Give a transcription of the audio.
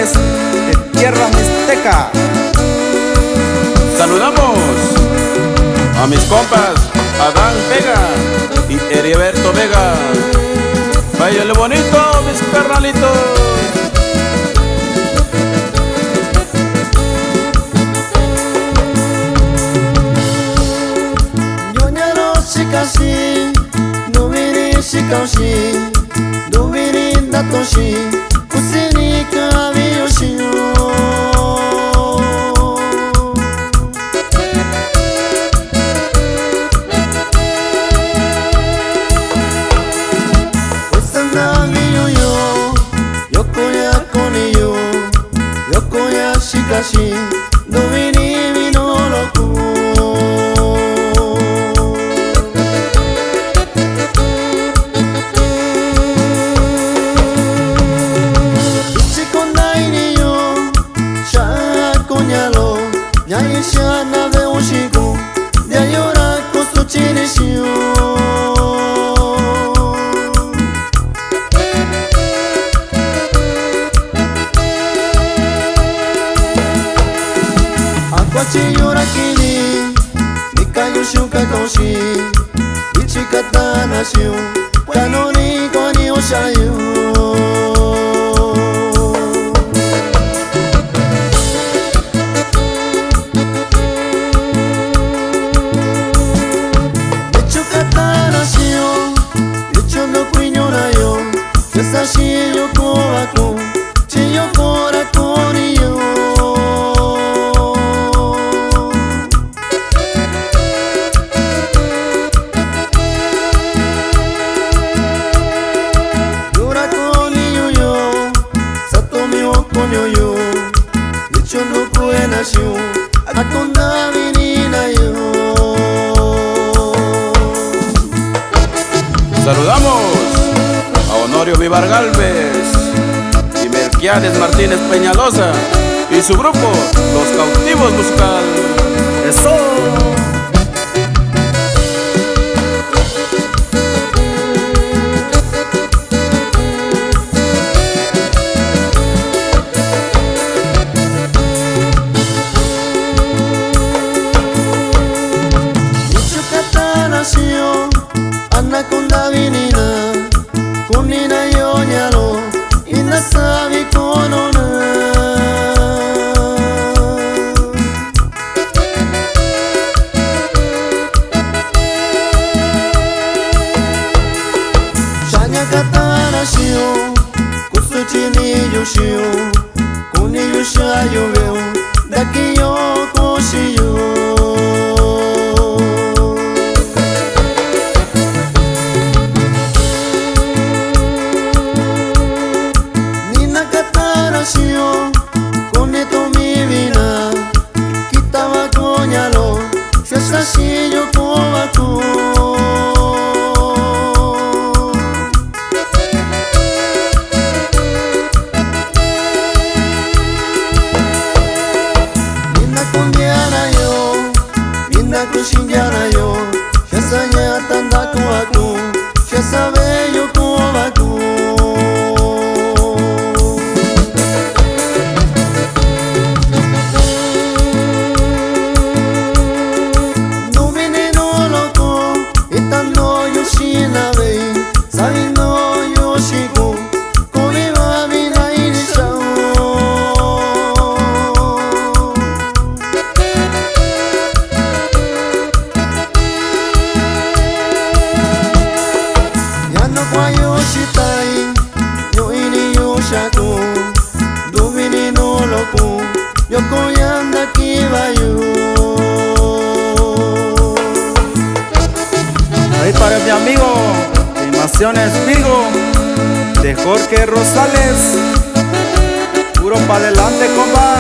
Rosales de Tierra Mixteca. Saludamos a mis compas Adán Vega y Heriberto Vega. Váyale bonito, mis carnalitos. Shikashi, Dubiri Shikashi, Dubiri Datoshi, Kusini Kabiyoshi. Osana miyo, Yokoya koniyo, Yokoya Shikashi, Dubiri minoroku. Yaisha nave oshiku, yayora kosto chinishiyo. Akwachi yora kini, mikayo shuka koshi, ichikata nashiyo, kanoni koni oshayo. Sashi yoko ako, chiyoko rakoni yo. Yora koni yo yo, satomi okonyo yo. Dicho no kue nashiyo, akonda vinina yo. Saludamos a Honorio Vivar Galvez y Melquiades Martínez Peñalosa y su grupo Los Cautivos Musical. ¡Eso! Ichukata nashiyo, anaconda vinina. Kunina yonyalo, inasabi konona. Shanya katana shio, kusuchini yoshio, kuni yoshayo veo, daki yo koshiyo. Koneto mi vina, kitaba koñalo, sasashi yoko aku. Minda kondiana yo, minda kushindiana yo, shasanya tanda ko aku, shasabe yoko aku. Ahí para mi amigo Animaciones Vigo de Jorge Rosales. Puro pa' adelante, compa.